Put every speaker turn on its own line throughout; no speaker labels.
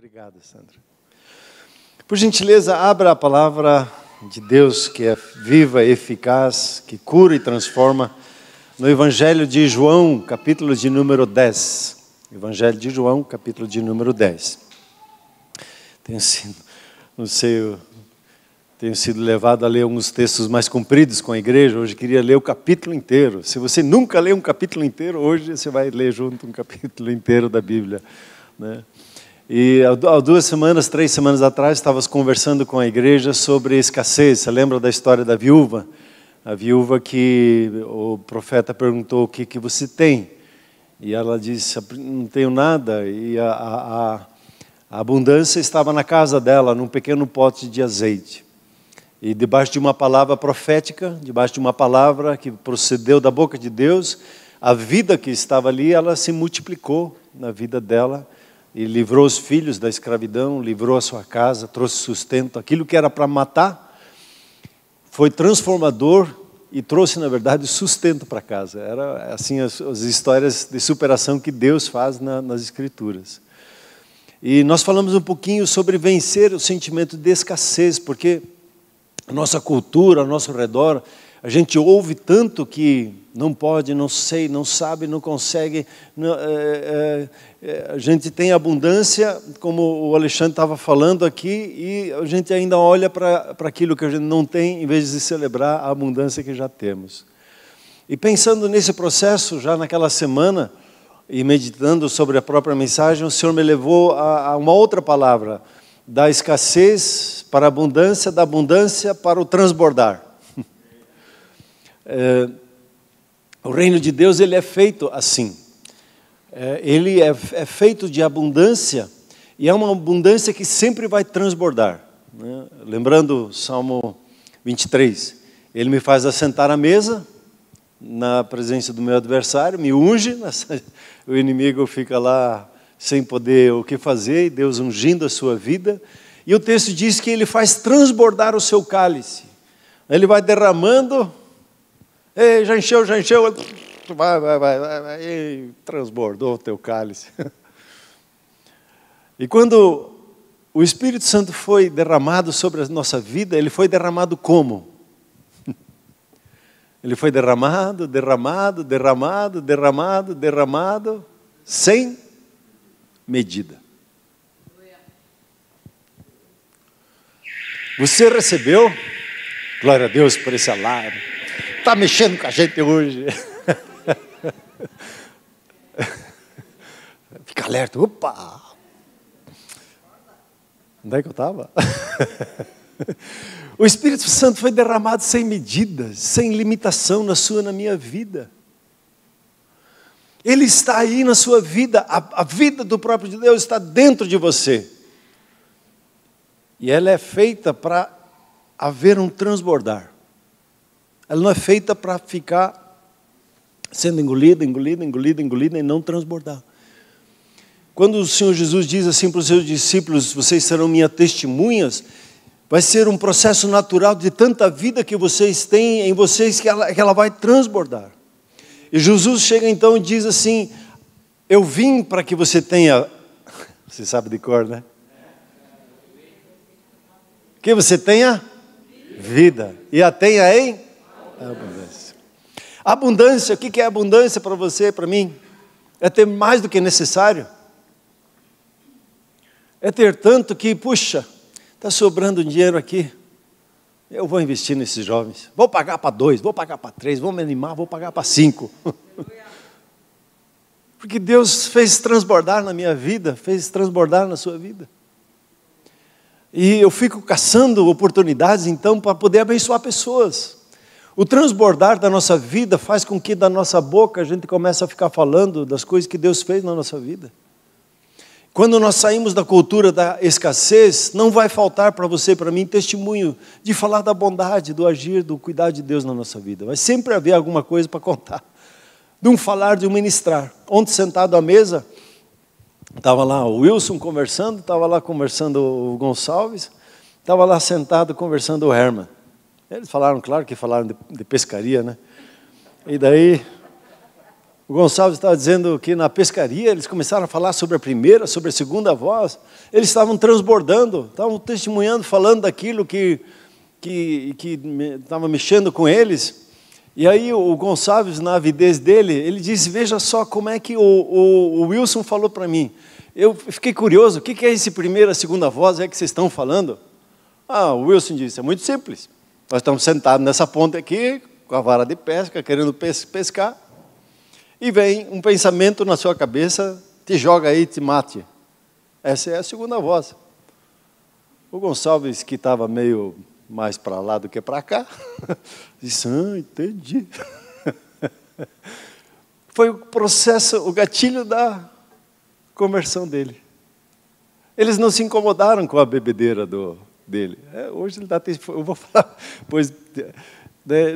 Obrigado, Sandra. Por gentileza, abra a palavra de Deus, que é viva, eficaz, que cura e transforma, no Evangelho de João, capítulo de número 10. Evangelho de João, capítulo de número 10. Tenho sido levado a ler alguns textos mais compridos com a igreja. Hoje queria ler o capítulo inteiro. Se você nunca leu um capítulo inteiro, hoje você vai ler junto um capítulo inteiro da Bíblia, né? E há 3 semanas atrás, estávamos conversando com a igreja sobre escassez. Você lembra da história da viúva? A viúva que o profeta perguntou: o que você tem? E ela disse: não tenho nada. E a abundância estava na casa dela, num pequeno pote de azeite. E debaixo de uma palavra profética, debaixo de uma palavra que procedeu da boca de Deus, a vida que estava ali, ela se multiplicou na vida dela. E livrou os filhos da escravidão, livrou a sua casa, trouxe sustento. Aquilo que era para matar, foi transformador e trouxe, na verdade, sustento para casa. Era assim as histórias de superação que Deus faz nas Escrituras. E nós falamos um pouquinho sobre vencer o sentimento de escassez, porque a nossa cultura, ao nosso redor, a gente ouve tanto que não pode, não sei, não sabe, não consegue. A gente tem abundância, como o Alexandre estava falando aqui, e a gente ainda olha para aquilo que a gente não tem, em vez de celebrar a abundância que já temos. E pensando nesse processo, já naquela semana, e meditando sobre a própria mensagem, o Senhor me levou a uma outra palavra: da escassez para a abundância, da abundância para o transbordar. O reino de Deus, ele é feito assim. Ele é feito de abundância, e é uma abundância que sempre vai transbordar, né? Lembrando o Salmo 23, ele me faz assentar à mesa, na presença do meu adversário, me unge, o inimigo fica lá sem poder o que fazer, e Deus ungindo a sua vida. E o texto diz que ele faz transbordar o seu cálice. Ele vai derramando. Ei, já encheu, vai, e transbordou o teu cálice. E quando o Espírito Santo foi derramado sobre a nossa vida, ele foi derramado como? Ele foi derramado, sem medida. Você recebeu? Glória a Deus por esse alarme. Está mexendo com a gente hoje. Fica alerta. Opa! Onde é que eu estava? O Espírito Santo foi derramado sem medidas, sem limitação na sua e na minha vida. Ele está aí na sua vida. A vida do próprio Deus está dentro de você. E ela é feita para haver um transbordar. Ela não é feita para ficar sendo engolida e não transbordar. Quando o Senhor Jesus diz assim para os seus discípulos: vocês serão minhas testemunhas, vai ser um processo natural de tanta vida que vocês têm em vocês que ela vai transbordar. E Jesus chega então e diz assim: eu vim para que você tenha, você sabe de cor, né? Que você tenha vida, e a tenha em abundância. Abundância, o que é abundância para você e para mim? É ter mais do que necessário. É ter tanto que, puxa, está sobrando dinheiro aqui, eu vou investir nesses jovens. Vou pagar para 2, vou pagar para 3, vou me animar, vou pagar para 5. Porque Deus fez transbordar na minha vida, fez transbordar na sua vida. E eu fico caçando oportunidades, então, para poder abençoar pessoas. O transbordar da nossa vida faz com que da nossa boca a gente comece a ficar falando das coisas que Deus fez na nossa vida. Quando nós saímos da cultura da escassez, não vai faltar para você e para mim testemunho de falar da bondade, do agir, do cuidar de Deus na nossa vida. Vai sempre haver alguma coisa para contar. De um falar, de um ministrar. Ontem, sentado à mesa, estava lá o Wilson conversando, estava lá conversando o Gonçalves, estava lá sentado conversando o Herman. Eles falaram, claro que falaram de pescaria, né? E daí O Gonçalves estava dizendo que na pescaria eles começaram a falar sobre a primeira, sobre a segunda voz. Eles estavam transbordando, estavam testemunhando, falando daquilo que estava mexendo com eles. E aí o Gonçalves, na avidez dele, ele disse, veja só como é que o Wilson falou para mim. Eu fiquei curioso, o que é esse primeira, segunda voz que vocês estão falando? O Wilson disse, é muito simples. Nós estamos sentados nessa ponte aqui, com a vara de pesca, querendo pescar, e vem um pensamento na sua cabeça, te joga aí, te mate. Essa é a segunda voz. O Gonçalves, que estava meio mais para lá do que para cá, disse, entendi. Foi o processo, o gatilho da conversão dele. Eles não se incomodaram com a bebedeira dele. Hoje ele eu vou falar, pois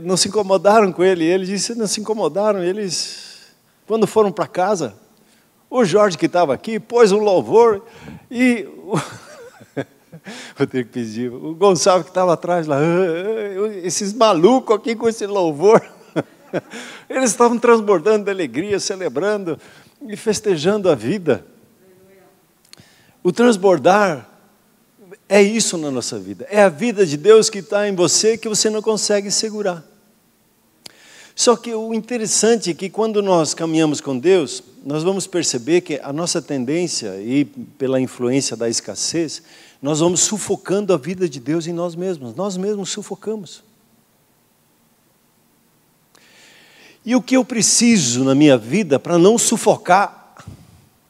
não se incomodaram com ele. Ele disse, não se incomodaram. Eles, quando foram para casa, o Jorge que estava aqui pôs um louvor e vou ter que pedir. O Gonçalo que estava atrás lá, esses malucos aqui com esse louvor, eles estavam transbordando de alegria, celebrando e festejando a vida. O transbordar é isso na nossa vida. É a vida de Deus que está em você, que você não consegue segurar. Só que o interessante é que quando nós caminhamos com Deus, nós vamos perceber que a nossa tendência, e pela influência da escassez, nós vamos sufocando a vida de Deus em nós mesmos. Nós mesmos sufocamos. E o que eu preciso na minha vida para não sufocar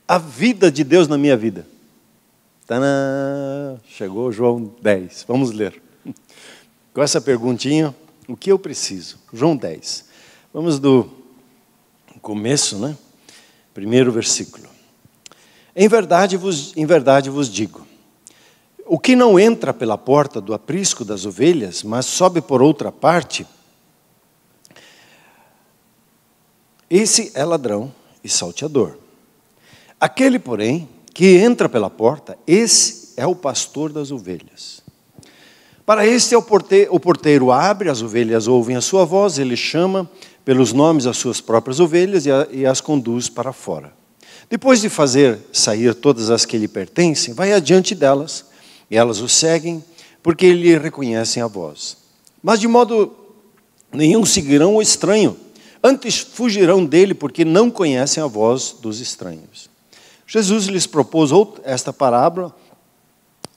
a vida de Deus na minha vida? Tadã! Chegou João 10. Vamos ler. Com essa perguntinha, o que eu preciso? João 10. Vamos do começo, né? Primeiro versículo. Em verdade vos digo, o que não entra pela porta do aprisco das ovelhas, mas sobe por outra parte, esse é ladrão e salteador. Aquele, porém, que entra pela porta, esse é o pastor das ovelhas. Para este o porteiro abre, as ovelhas ouvem a sua voz, ele chama pelos nomes as suas próprias ovelhas e as conduz para fora. Depois de fazer sair todas as que lhe pertencem, vai adiante delas, e elas o seguem, porque lhe reconhecem a voz. Mas de modo nenhum seguirão o estranho, antes fugirão dele, porque não conhecem a voz dos estranhos. Jesus lhes propôs esta parábola,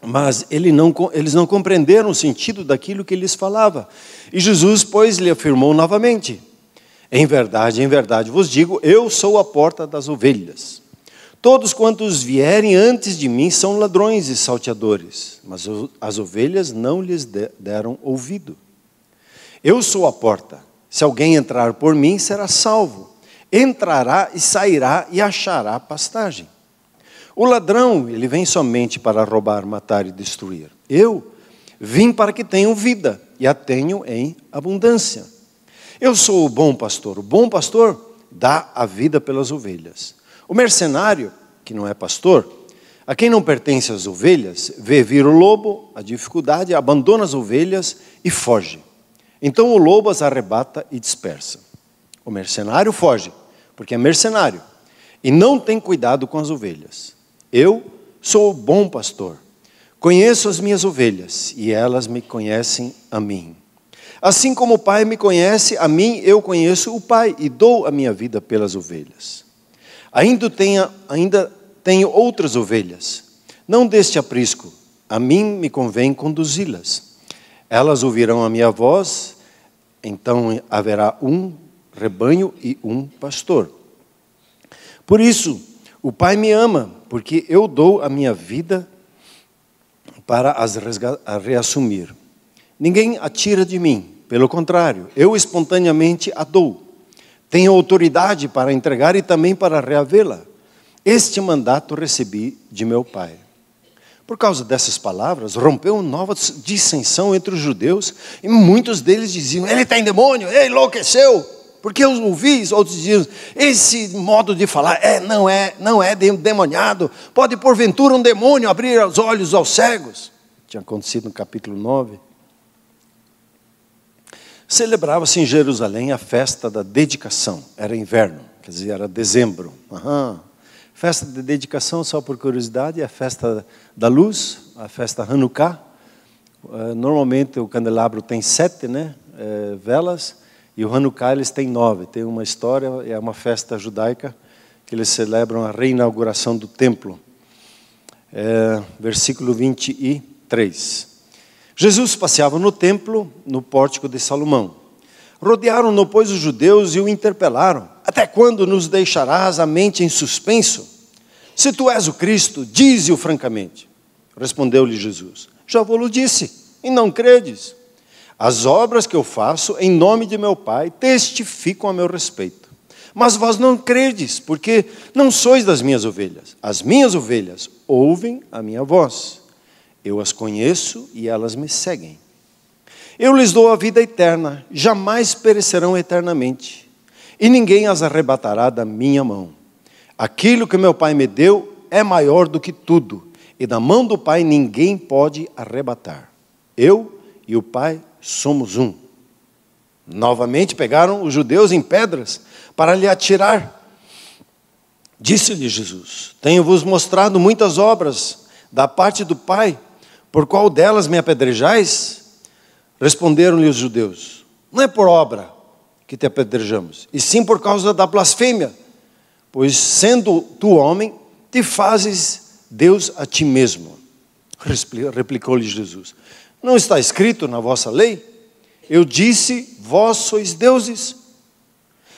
mas eles não compreenderam o sentido daquilo que lhes falava. E Jesus, pois, lhe afirmou novamente, em verdade vos digo, eu sou a porta das ovelhas. Todos quantos vierem antes de mim são ladrões e salteadores, mas as ovelhas não lhes deram ouvido. Eu sou a porta. Se alguém entrar por mim, será salvo. Entrará e sairá e achará pastagem. O ladrão, ele vem somente para roubar, matar e destruir. Eu vim para que tenham vida e a tenham em abundância. Eu sou o bom pastor. O bom pastor dá a vida pelas ovelhas. O mercenário, que não é pastor, a quem não pertence as ovelhas, vê vir o lobo, a dificuldade, abandona as ovelhas e foge. Então o lobo as arrebata e dispersa. O mercenário foge, porque é mercenário, e não tem cuidado com as ovelhas. Eu sou o bom pastor. Conheço as minhas ovelhas, e elas me conhecem a mim. Assim como o Pai me conhece, a mim eu conheço o Pai, e dou a minha vida pelas ovelhas. Ainda tenho outras ovelhas, não deste aprisco, a mim me convém conduzi-las. Elas ouvirão a minha voz, então haverá um rebanho e um pastor. Por isso, o Pai me ama, porque eu dou a minha vida para as reassumir. Ninguém a tira de mim, pelo contrário, eu espontaneamente a dou. Tenho autoridade para entregar e também para reavê-la. Este mandato recebi de meu Pai. Por causa dessas palavras, rompeu uma nova dissensão entre os judeus, e muitos deles diziam, ele tem demônio, ele enlouqueceu. Porque eu ouvi, outros diziam, esse modo de falar não é demoniado. Pode porventura um demônio abrir os olhos aos cegos. Tinha acontecido no capítulo 9. Celebrava-se em Jerusalém a festa da dedicação, era inverno, quer dizer, era dezembro. Festa de dedicação, só por curiosidade, é a festa da luz, a festa Hanukkah. Normalmente o candelabro tem 7, né, velas, e o Hanukkah eles têm 9. Tem uma história, é uma festa judaica, que eles celebram a reinauguração do templo. Versículo 23. Jesus passeava no templo, no pórtico de Salomão. Rodearam-no, pois, os judeus e o interpelaram. Até quando nos deixarás a mente em suspenso? Se tu és o Cristo, dize-o francamente. Respondeu-lhe Jesus. Já vos disse, e não credes. As obras que eu faço em nome de meu Pai testificam a meu respeito. Mas vós não credes, porque não sois das minhas ovelhas. As minhas ovelhas ouvem a minha voz. Eu as conheço e elas me seguem. Eu lhes dou a vida eterna, jamais perecerão eternamente, e ninguém as arrebatará da minha mão. Aquilo que meu Pai me deu é maior do que tudo, e da mão do Pai ninguém pode arrebatar. Eu e o Pai somos um. Novamente pegaram os judeus em pedras para lhe atirar. Disse-lhe Jesus: tenho-vos mostrado muitas obras da parte do Pai, por qual delas me apedrejais? Responderam-lhe os judeus: não é por obra que te apedrejamos, e sim por causa da blasfêmia, pois sendo tu homem, te fazes Deus a ti mesmo. Replicou-lhe Jesus: não está escrito na vossa lei? Eu disse, vós sois deuses.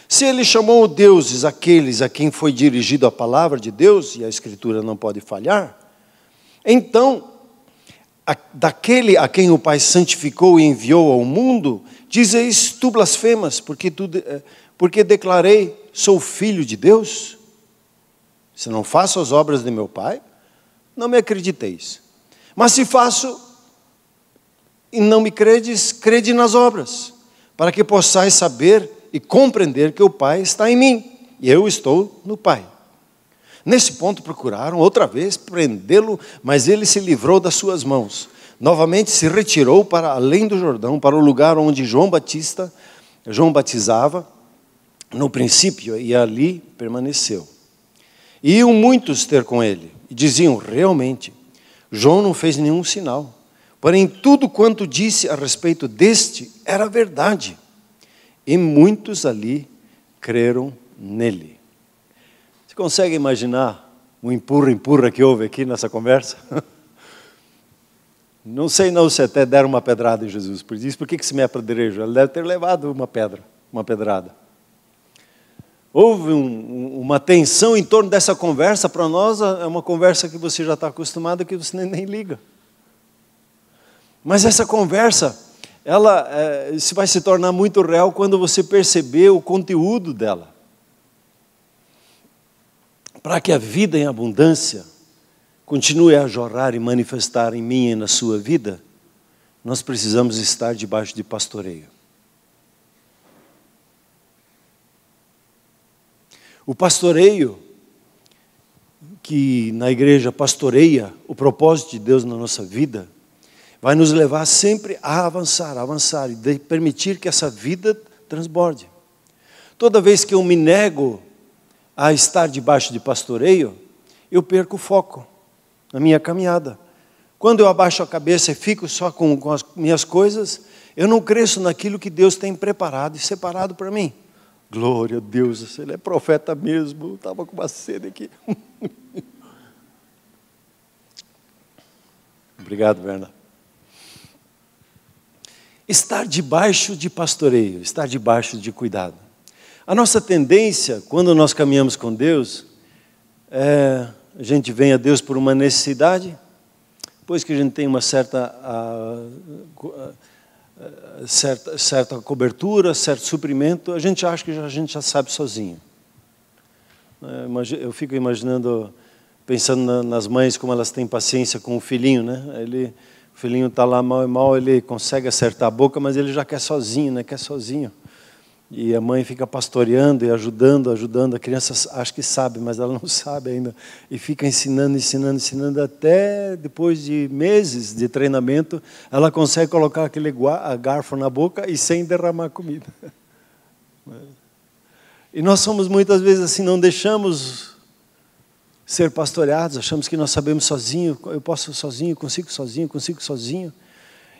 Se ele chamou deuses aqueles a quem foi dirigido a palavra de Deus, e a Escritura não pode falhar, então, daquele a quem o Pai santificou e enviou ao mundo, dizes tu blasfemas, porque declarei, sou filho de Deus? Se não faço as obras de meu Pai, não me acrediteis. Mas se faço e não me credes, crede nas obras, para que possais saber e compreender que o Pai está em mim, e eu estou no Pai. Nesse ponto procuraram outra vez prendê-lo, mas ele se livrou das suas mãos. Novamente se retirou para além do Jordão, para o lugar onde João batizava no princípio, e ali permaneceu. E iam muitos ter com ele, e diziam, realmente, João não fez nenhum sinal, porém tudo quanto disse a respeito deste era verdade. E muitos ali creram nele. Você consegue imaginar o empurra-empurra que houve aqui nessa conversa? Não sei não se até deram uma pedrada em Jesus. Por isso, por que se me apedreja? Ele deve ter levado uma pedrada. Houve uma tensão em torno dessa conversa. Para nós é uma conversa que você já está acostumado, que você nem liga. Mas essa conversa, ela vai se tornar muito real quando você perceber o conteúdo dela. Para que a vida em abundância continue a jorrar e manifestar em mim e na sua vida, nós precisamos estar debaixo de pastoreio. O pastoreio, que na igreja pastoreia o propósito de Deus na nossa vida, vai nos levar sempre a avançar e permitir que essa vida transborde. Toda vez que eu me nego a estar debaixo de pastoreio, eu perco o foco na minha caminhada. Quando eu abaixo a cabeça e fico só com as minhas coisas, eu não cresço naquilo que Deus tem preparado e separado para mim. Glória a Deus, ele é profeta mesmo, estava com uma sede aqui. Obrigado, Berna. Estar debaixo de pastoreio, estar debaixo de cuidado. A nossa tendência, quando nós caminhamos com Deus, a gente vem a Deus por uma necessidade, depois que a gente tem uma certa cobertura, certo suprimento, a gente acha que a gente já sabe sozinho. Eu fico imaginando, pensando nas mães, como elas têm paciência com o filhinho, né? O filhinho está lá mal e mal, ele consegue acertar a boca, mas ele já quer sozinho, né? Quer sozinho. E a mãe fica pastoreando e ajudando, a criança acha que sabe, mas ela não sabe ainda. E fica ensinando, até depois de meses de treinamento, ela consegue colocar aquele garfo na boca e sem derramar comida. E nós somos muitas vezes assim, não deixamos ser pastoreados, achamos que nós sabemos sozinho, eu posso sozinho, consigo sozinho.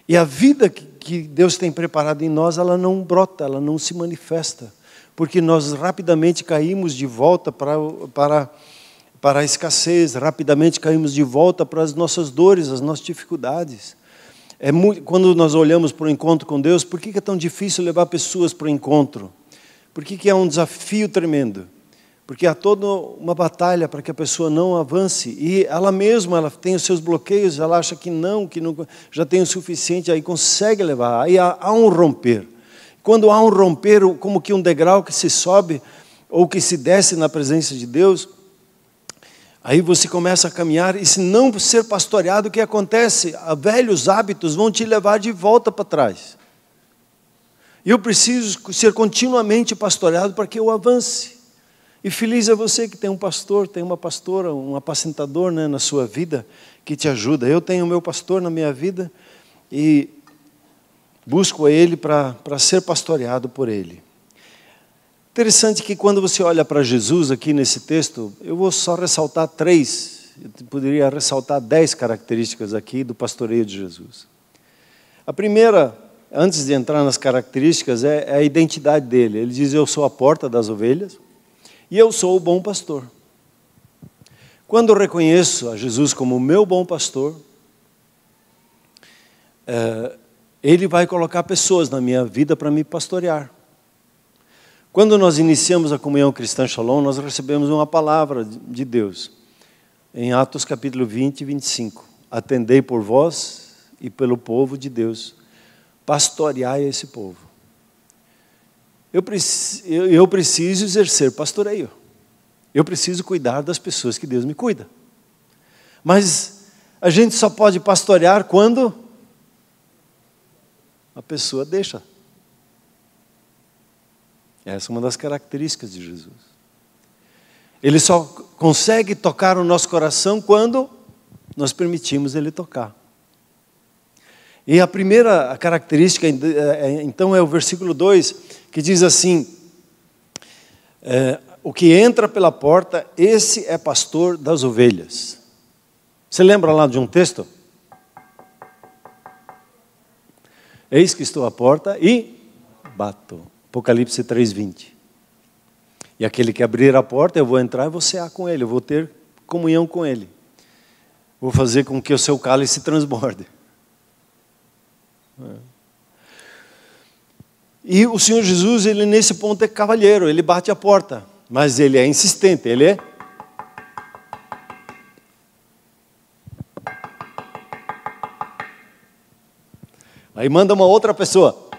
E a vida que Deus tem preparado em nós, ela não brota, ela não se manifesta. Porque nós rapidamente caímos de volta para a escassez, rapidamente caímos de volta para as nossas dores, as nossas dificuldades. Quando nós olhamos para o encontro com Deus, por que é tão difícil levar pessoas para o encontro? Por que é um desafio tremendo? Porque há toda uma batalha para que a pessoa não avance. E ela mesma, ela tem os seus bloqueios, ela acha que não já tem o suficiente, aí consegue levar. Aí há um romper. Quando há um romper, como que um degrau que se sobe ou que se desce na presença de Deus, aí você começa a caminhar, e se não ser pastoreado, o que acontece? Velhos hábitos vão te levar de volta para trás. E eu preciso ser continuamente pastoreado para que eu avance. E feliz é você que tem um pastor, tem uma pastora, um apacentador, né, na sua vida, que te ajuda. Eu tenho o meu pastor na minha vida e busco a ele para ser pastoreado por ele. Interessante que quando você olha para Jesus aqui nesse texto, eu vou só ressaltar 3, eu poderia ressaltar 10 características aqui do pastoreio de Jesus. A primeira, antes de entrar nas características, é a identidade dele. Ele diz: eu sou a porta das ovelhas e eu sou o bom pastor. Quando eu reconheço a Jesus como o meu bom pastor, Ele vai colocar pessoas na minha vida para me pastorear. Quando nós iniciamos a comunhão cristã Shalom, nós recebemos uma palavra de Deus. Em Atos capítulo 20 e 25. Atendei por vós e pelo povo de Deus. Pastoreai esse povo. Eu preciso exercer pastoreio. Eu preciso cuidar das pessoas que Deus me cuida. Mas a gente só pode pastorear quando a pessoa deixa. Essa é uma das características de Jesus. Ele só consegue tocar o nosso coração quando nós permitimos Ele tocar. E a primeira característica, então, é o versículo 2, que diz assim: o que entra pela porta, esse é pastor das ovelhas. Você lembra lá de um texto? Eis que estou à porta e bato. Apocalipse 3:20. E aquele que abrir a porta, eu vou entrar e vou cear com ele, eu vou ter comunhão com ele. Vou fazer com que o seu cálice transborde. E o Senhor Jesus, ele nesse ponto é cavalheiro, ele bate a porta, mas ele é insistente, ele é... Aí manda uma outra pessoa.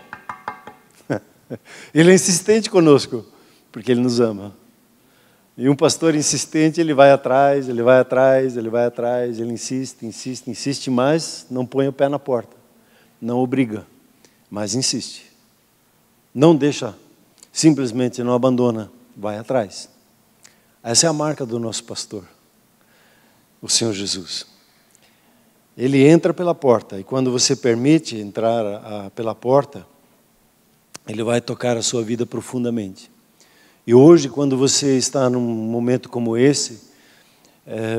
Ele é insistente conosco, porque Ele nos ama. E um pastor insistente, ele vai atrás, ele vai atrás, ele vai atrás, ele insiste, mas não põe o pé na porta. Não obriga, mas insiste. Não deixa, simplesmente não abandona, vai atrás. Essa é a marca do nosso pastor, o Senhor Jesus. Ele entra pela porta, e quando você permite entrar pela porta, Ele vai tocar a sua vida profundamente. E hoje, quando você está num momento como esse,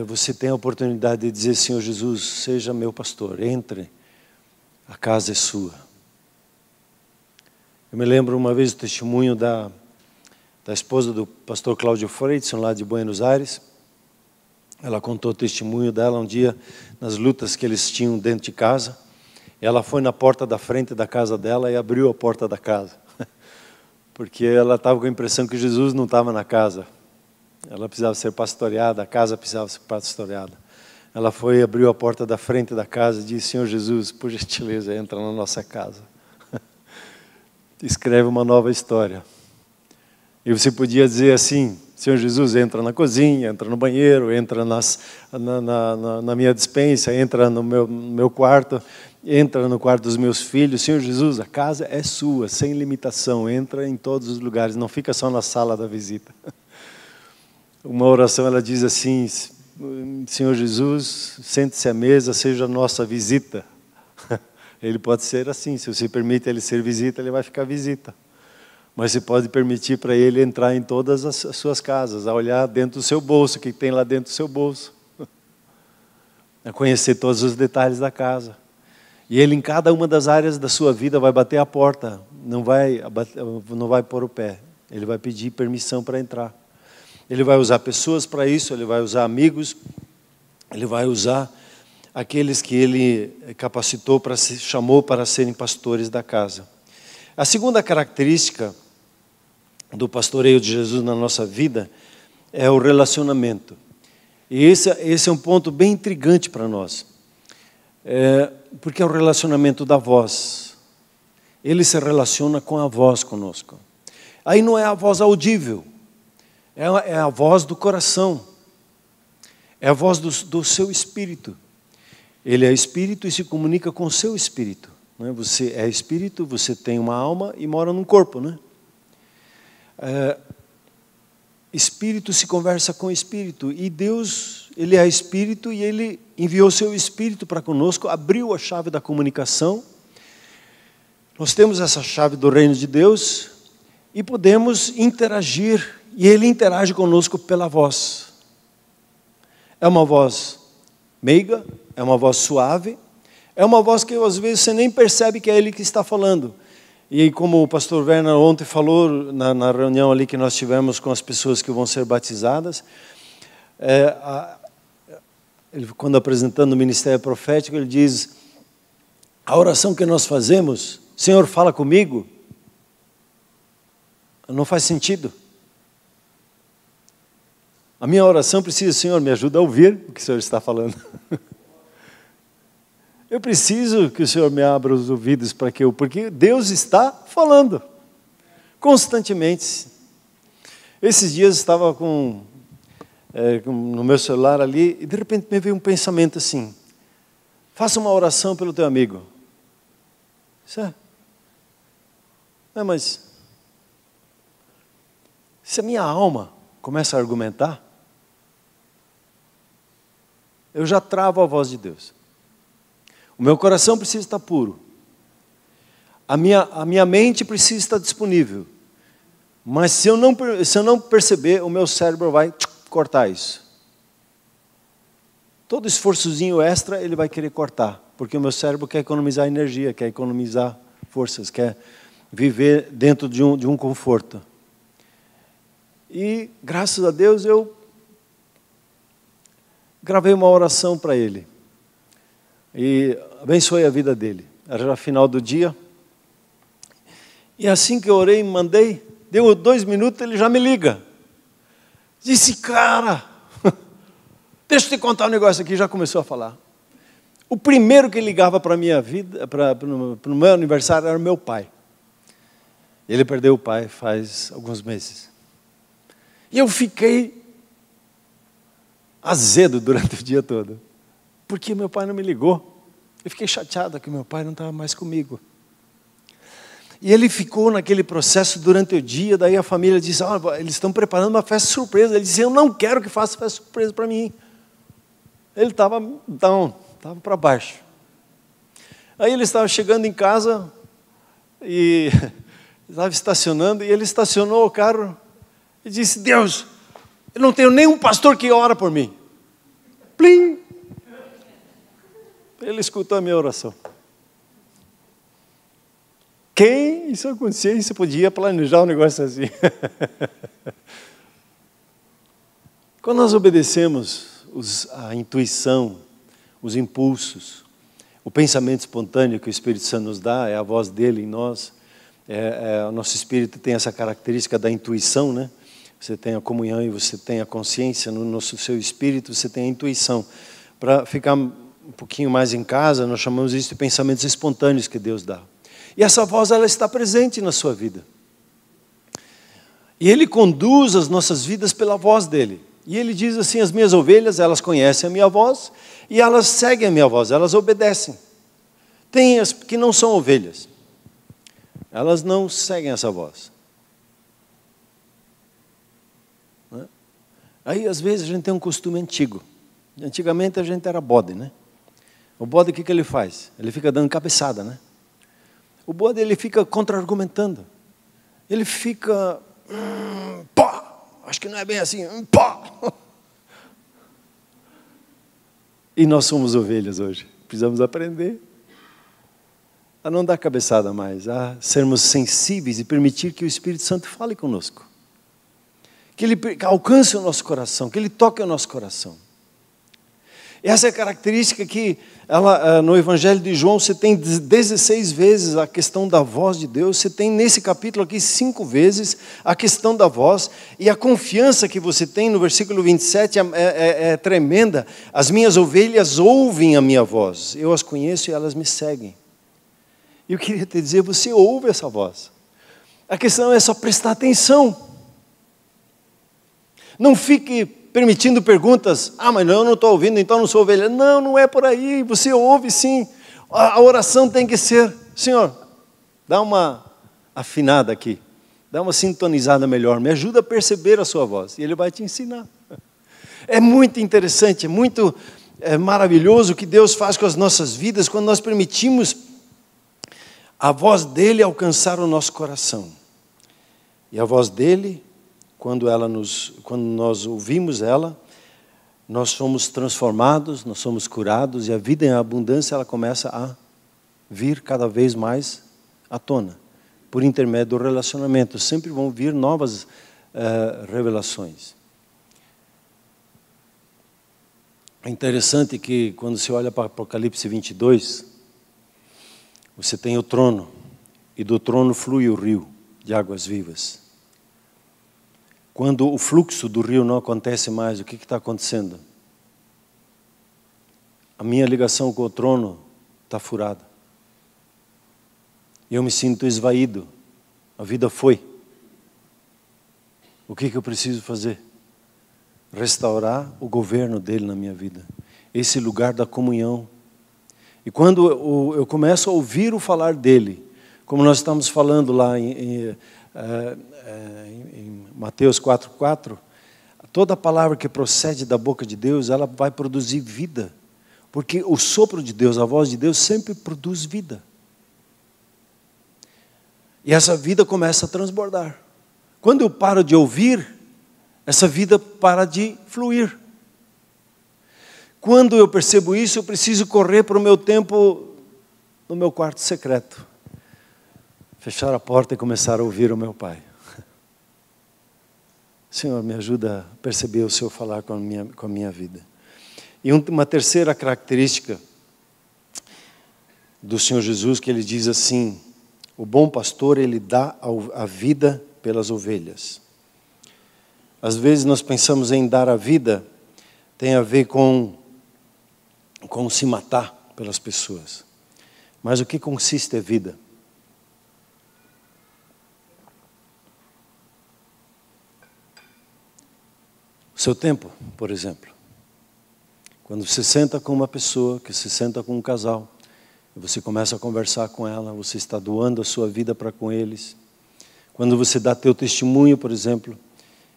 você tem a oportunidade de dizer: Senhor Jesus, seja meu pastor, entre, a casa é sua. Eu me lembro uma vez do testemunho da esposa do pastor Cláudio Freidson, lá de Buenos Aires. Ela contou o testemunho dela um dia, nas lutas que eles tinham dentro de casa. Ela foi na porta da frente da casa dela e abriu a porta da casa. Porque ela estava com a impressão que Jesus não estava na casa. Ela precisava ser pastoreada, a casa precisava ser pastoreada. Ela foi e abriu a porta da frente da casa e disse: Senhor Jesus, por gentileza, entra na nossa casa. Escreve uma nova história. E você podia dizer assim: Senhor Jesus, entra na cozinha, entra no banheiro, entra na minha despensa, entra no meu quarto, entra no quarto dos meus filhos. Senhor Jesus, a casa é sua, sem limitação, entra em todos os lugares, não fica só na sala da visita. Uma oração, ela diz assim: Senhor Jesus, sente-se à mesa, seja a nossa visita. Ele pode ser assim, se você permite Ele ser visita, Ele vai ficar visita. Mas você pode permitir para ele entrar em todas as suas casas, a olhar dentro do seu bolso, o que tem lá dentro do seu bolso. A conhecer todos os detalhes da casa. E ele em cada uma das áreas da sua vida vai bater a porta, não vai pôr o pé. Ele vai pedir permissão para entrar. Ele vai usar pessoas para isso, ele vai usar amigos, ele vai usar aqueles que ele capacitou, chamou para serem pastores da casa. A segunda característica do pastoreio de Jesus na nossa vida é o relacionamento. E esse é um ponto bem intrigante para nós. Porque é o relacionamento da voz. Ele se relaciona com a voz conosco. Aí não é a voz audível, é a voz do coração, é a voz do seu espírito. Ele é espírito e se comunica com o seu espírito. Né? Você é espírito, você tem uma alma e mora num corpo, né? Espírito se conversa com espírito, e Deus, Ele é espírito e Ele enviou seu espírito para conosco, abriu a chave da comunicação. Nós temos essa chave do reino de Deus e podemos interagir, e Ele interage conosco pela voz. É uma voz meiga, é uma voz suave, é uma voz que às vezes você nem percebe que é Ele que está falando. E como o pastor Werner ontem falou, na reunião ali que nós tivemos com as pessoas que vão ser batizadas, quando apresentando o ministério profético, ele diz, a oração que nós fazemos, Senhor, fala comigo, não faz sentido. A minha oração precisa, Senhor, me ajuda a ouvir o que o Senhor está falando. Eu preciso que o Senhor me abra os ouvidos porque Deus está falando constantemente. Esses dias eu estava no meu celular ali e de repente me veio um pensamento assim: faça uma oração pelo teu amigo. Mas se a minha alma começa a argumentar, eu já travo a voz de Deus. O meu coração precisa estar puro. A minha mente precisa estar disponível. Mas se eu não perceber, o meu cérebro vai cortar isso. Todo esforçozinho extra ele vai querer cortar. Porque o meu cérebro quer economizar energia, quer economizar forças, quer viver dentro de um conforto. E graças a Deus eu gravei uma oração para ele. E abençoei a vida dele. Era já final do dia. E assim que eu orei, mandei, deu 2 minutos, ele já me liga. Disse, cara, deixa eu te contar um negócio aqui, já começou a falar. O primeiro que ligava para a minha vida, para o meu aniversário, era o meu pai. Ele perdeu o pai faz alguns meses. E eu fiquei azedo durante o dia todo. Porque meu pai não me ligou. Eu fiquei chateado que meu pai não estava mais comigo. E ele ficou naquele processo durante o dia. Daí a família disse, eles estão preparando uma festa surpresa. Ele disse, eu não quero que faça festa surpresa para mim. Ele estava down, estava para baixo. Aí ele estava chegando em casa e estava estacionando. E ele estacionou o carro e disse, Deus, eu não tenho nenhum pastor que ora por mim. Plim! Ele escutou a minha oração. Quem, em sua consciência, podia planejar um negócio assim? Quando nós obedecemos a intuição, os impulsos, o pensamento espontâneo que o Espírito Santo nos dá, é a voz dele em nós, o nosso espírito tem essa característica da intuição, né? Você tem a comunhão e você tem a consciência, no seu espírito você tem a intuição. Para ficar um pouquinho mais em casa, nós chamamos isso de pensamentos espontâneos que Deus dá. E essa voz, ela está presente na sua vida. E Ele conduz as nossas vidas pela voz dEle. E Ele diz assim, as minhas ovelhas, elas conhecem a minha voz, e elas seguem a minha voz, elas obedecem. Tem as que não são ovelhas. Elas não seguem essa voz. Aí, às vezes, a gente tem um costume antigo. Antigamente, a gente era bode, né? O bode, o que ele faz? Ele fica dando cabeçada, né? O bode, ele fica contra-argumentando. ele fica, pá, acho que não é bem assim, pá. E nós somos ovelhas hoje, precisamos aprender a não dar cabeçada mais, a sermos sensíveis e permitir que o Espírito Santo fale conosco. Que Ele alcance o nosso coração, que Ele toque o nosso coração. Essa é a característica que no Evangelho de João você tem 16 vezes a questão da voz de Deus, você tem nesse capítulo aqui 5 vezes a questão da voz, e a confiança que você tem no versículo 27 é tremenda. As minhas ovelhas ouvem a minha voz, eu as conheço e elas me seguem. E eu queria te dizer, você ouve essa voz. A questão é só prestar atenção. Não fique permitindo perguntas, mas eu não estou ouvindo, então não sou ovelha. Não, não é por aí, você ouve sim. A oração tem que ser, Senhor, dá uma afinada aqui, dá uma sintonizada melhor, me ajuda a perceber a sua voz, e Ele vai te ensinar. É muito interessante, é muito maravilhoso o que Deus faz com as nossas vidas, quando nós permitimos a voz dEle alcançar o nosso coração. E a voz dEle, quando nós ouvimos ela, nós somos transformados, nós somos curados, e a vida em abundância ela começa a vir cada vez mais à tona, por intermédio do relacionamento. Sempre vão vir novas revelações. É interessante que quando você olha para Apocalipse 22, você tem o trono, e do trono flui o rio de águas vivas. Quando o fluxo do rio não acontece mais, o que está acontecendo? A minha ligação com o trono está furada. Eu me sinto esvaído. A vida foi. O que eu preciso fazer? Restaurar o governo dele na minha vida. Esse lugar da comunhão. E quando eu começo a ouvir o falar dele, como nós estamos falando lá em Mateus 4,4, toda palavra que procede da boca de Deus, ela vai produzir vida. Porque o sopro de Deus, a voz de Deus, sempre produz vida. E essa vida começa a transbordar. Quando eu paro de ouvir, essa vida para de fluir. Quando eu percebo isso, eu preciso correr para o meu tempo no meu quarto secreto. Fechar a porta e começar a ouvir o meu Pai. Senhor, me ajuda a perceber o Senhor falar com a minha vida. E uma terceira característica do Senhor Jesus, que Ele diz assim, o bom pastor, Ele dá a vida pelas ovelhas. Às vezes nós pensamos em dar a vida, tem a ver com se matar pelas pessoas. Mas o que consiste a vida? O seu tempo, por exemplo. Quando você senta com uma pessoa, que se senta com um casal, e você começa a conversar com ela, você está doando a sua vida para com eles. Quando você dá teu testemunho, por exemplo,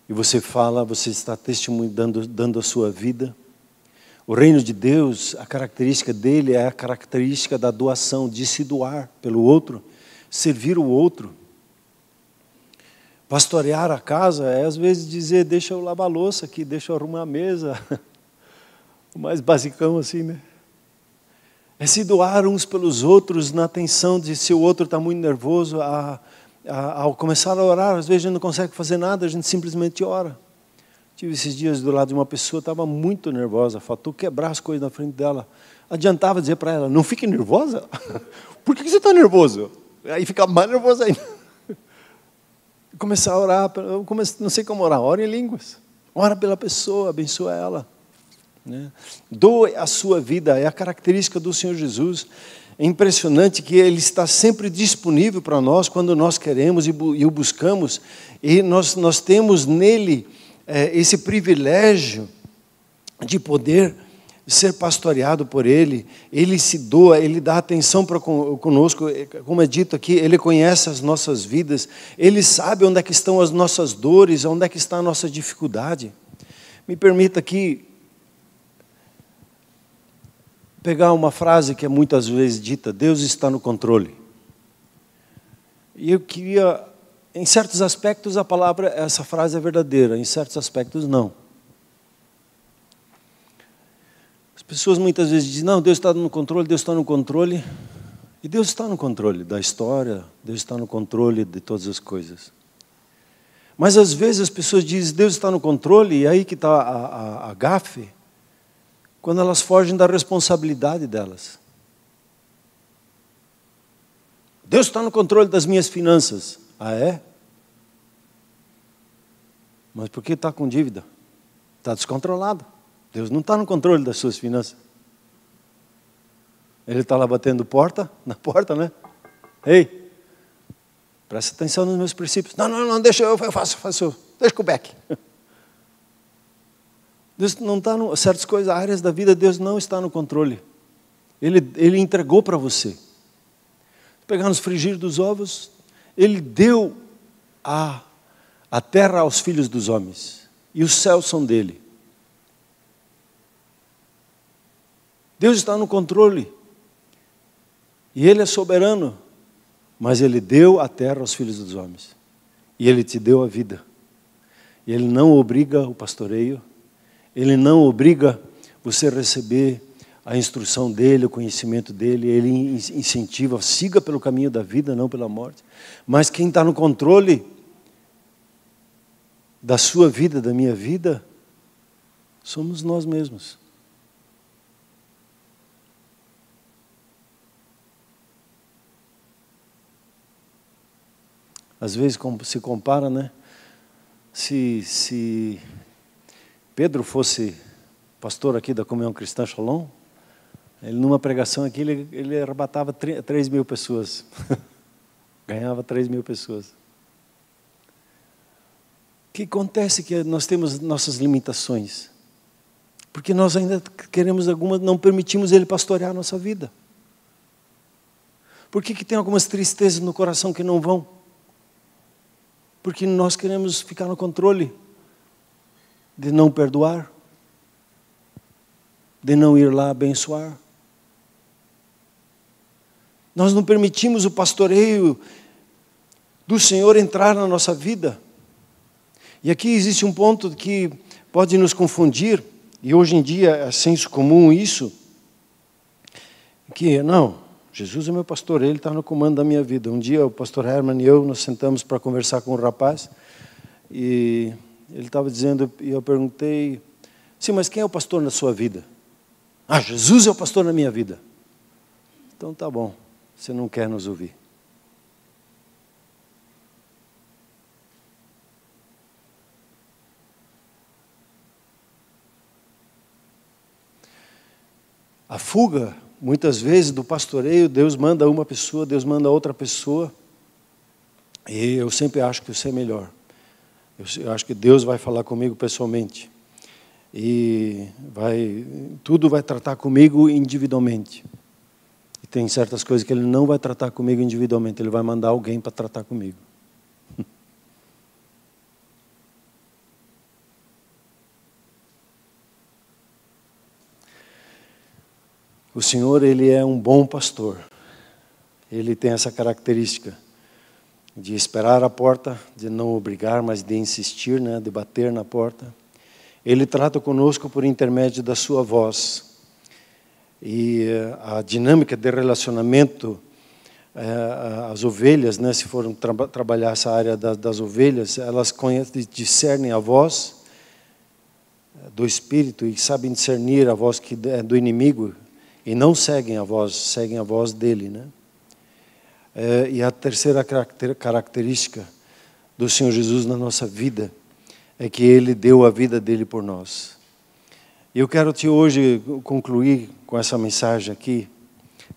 e você fala, você está dando a sua vida. O reino de Deus, a característica dele é a característica da doação, de se doar pelo outro, servir o outro. Pastorear a casa é às vezes dizer, deixa eu lavar a louça aqui, deixa eu arrumar a mesa. O mais basicão assim, né? É se doar uns pelos outros na atenção de se o outro está muito nervoso. Ao começar a orar, às vezes a gente não consegue fazer nada, a gente simplesmente ora. Tive esses dias do lado de uma pessoa, estava muito nervosa, faltou quebrar as coisas na frente dela. Adiantava dizer para ela, não fique nervosa? Por que você está nervoso? Aí fica mais nervoso ainda. Começar a orar, não sei como orar, ora em línguas. Ora pela pessoa, abençoa ela. Né? Doe a sua vida, é a característica do Senhor Jesus. É impressionante que Ele está sempre disponível para nós quando nós queremos e o buscamos. E nós temos nele esse privilégio de poder ser pastoreado por Ele. Ele se doa, Ele dá atenção para conosco. Como é dito aqui, Ele conhece as nossas vidas. Ele sabe onde é que estão as nossas dores, onde é que está a nossa dificuldade. Me permita aqui pegar uma frase que é muitas vezes dita, Deus está no controle. E eu queria Em certos aspectos essa frase é verdadeira, em certos aspectos não. As pessoas muitas vezes dizem, não, Deus está no controle, Deus está no controle. E Deus está no controle da história, Deus está no controle de todas as coisas. Mas às vezes as pessoas dizem, Deus está no controle, e aí que está a gafe, quando elas fogem da responsabilidade delas. Deus está no controle das minhas finanças. Ah, é? Mas por que está com dívida? Está descontrolado. Deus não está no controle das suas finanças. Ele está lá batendo na porta, né? Ei, presta atenção nos meus princípios. Não, deixa eu faço. Deixa com o Beck. Deus não está em certas coisas, áreas da vida, Deus não está no controle. Ele entregou para você. Pegar nos frigir dos ovos, Ele deu a terra aos filhos dos homens. E os céus são dele. Deus está no controle. E Ele é soberano. Mas Ele deu a terra aos filhos dos homens. E Ele te deu a vida. E Ele não obriga o pastoreio. Ele não obriga você a receber a instrução dEle, o conhecimento dEle. Ele incentiva, siga pelo caminho da vida, não pela morte. Mas quem está no controle da sua vida, da minha vida, somos nós mesmos. Às vezes se compara, né? Se Pedro fosse pastor aqui da Comunhão Cristã Shalom, ele numa pregação aqui, ele arrebatava 3.000 pessoas. Ganhava 3.000 pessoas. O que acontece é que nós temos nossas limitações. Porque nós ainda queremos não permitimos Ele pastorear a nossa vida. Por que tem algumas tristezas no coração que não vão? Porque nós queremos ficar no controle de não perdoar, de não ir lá abençoar. Nós não permitimos o pastoreio do Senhor entrar na nossa vida. E aqui existe um ponto que pode nos confundir, e hoje em dia é senso comum isso, que não, Jesus é meu pastor, Ele está no comando da minha vida. Um dia o pastor Herman e eu nos sentamos para conversar com um rapaz, e ele estava dizendo, e eu perguntei, sim, mas quem é o pastor na sua vida? Ah, Jesus é o pastor na minha vida. Então tá bom, você não quer nos ouvir. A fuga, muitas vezes, do pastoreio, Deus manda uma pessoa, Deus manda outra pessoa, e eu sempre acho que isso é melhor. Eu acho que Deus vai falar comigo pessoalmente. E tudo vai tratar comigo individualmente. E tem certas coisas que Ele não vai tratar comigo individualmente, Ele vai mandar alguém para tratar comigo. O Senhor, Ele é um bom pastor. Ele tem essa característica de esperar a porta, de não obrigar, mas de insistir, né, de bater na porta. Ele trata conosco por intermédio da sua voz. E a dinâmica de relacionamento, as ovelhas, né, se foram trabalhar essa área das ovelhas, elas discernem a voz do Espírito e sabem discernir a voz que é do inimigo e não seguem a voz dele, né? E a terceira característica do Senhor Jesus na nossa vida é que Ele deu a vida dele por nós. E eu quero hoje concluir com essa mensagem aqui,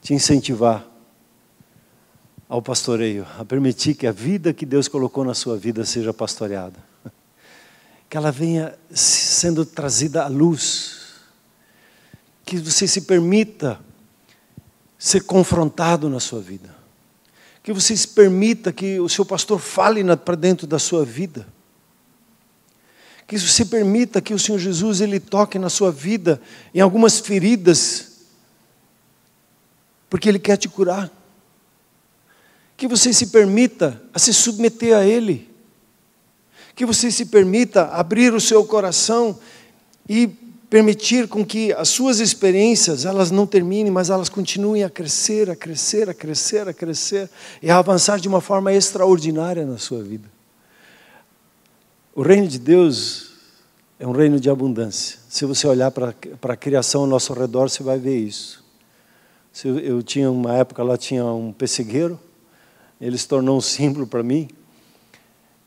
te incentivar ao pastoreio, a permitir que a vida que Deus colocou na sua vida seja pastoreada. Que ela venha sendo trazida à luz. Que você se permita ser confrontado na sua vida. Que você se permita que o seu pastor fale para dentro da sua vida. Que você permita que o Senhor Jesus Ele toque na sua vida em algumas feridas, porque Ele quer te curar. Que você se permita a se submeter a Ele. Que você se permita abrir o seu coração e permitir com que as suas experiências, elas não terminem, mas elas continuem a crescer, a crescer, a crescer, a crescer, e a avançar de uma forma extraordinária na sua vida. O reino de Deus é um reino de abundância. Se você olhar para a criação ao nosso redor, você vai ver isso. Eu tinha uma época, lá tinha um pessegueiro, ele se tornou um símbolo para mim,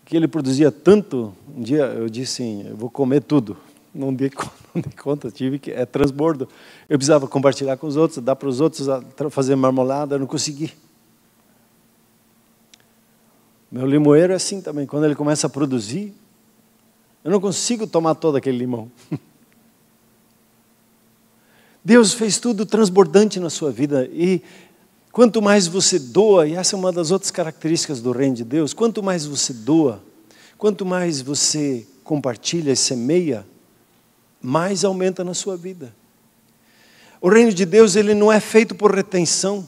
que ele produzia tanto. Um dia eu disse assim, eu vou comer tudo. Não dei conta, tive que, é transbordo. Eu precisava compartilhar com os outros, dar para os outros, fazer marmelada, eu não consegui. Meu limoeiro é assim também, quando ele começa a produzir, eu não consigo tomar todo aquele limão. Deus fez tudo transbordante na sua vida, e quanto mais você doa, e essa é uma das outras características do reino de Deus, quanto mais você doa, quanto mais você compartilha e semeia, mais aumenta na sua vida. O reino de Deus, ele não é feito por retenção.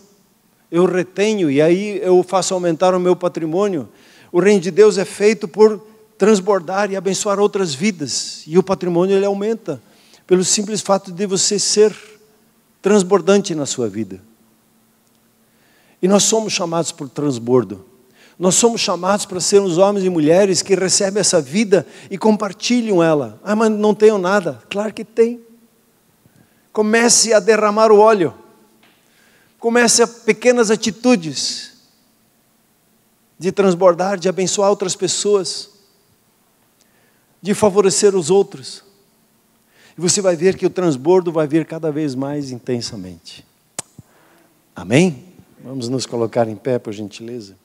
Eu retenho e aí eu faço aumentar o meu patrimônio. O reino de Deus é feito por transbordar e abençoar outras vidas. E o patrimônio, ele aumenta pelo simples fato de você ser transbordante na sua vida. E nós somos chamados por transbordo. Nós somos chamados para sermos homens e mulheres que recebem essa vida e compartilham ela. Ah, mas não tenho nada. Claro que tem. Comece a derramar o óleo. Comece a pequenas atitudes de transbordar, de abençoar outras pessoas, de favorecer os outros. E você vai ver que o transbordo vai vir cada vez mais intensamente. Amém? Vamos nos colocar em pé, por gentileza.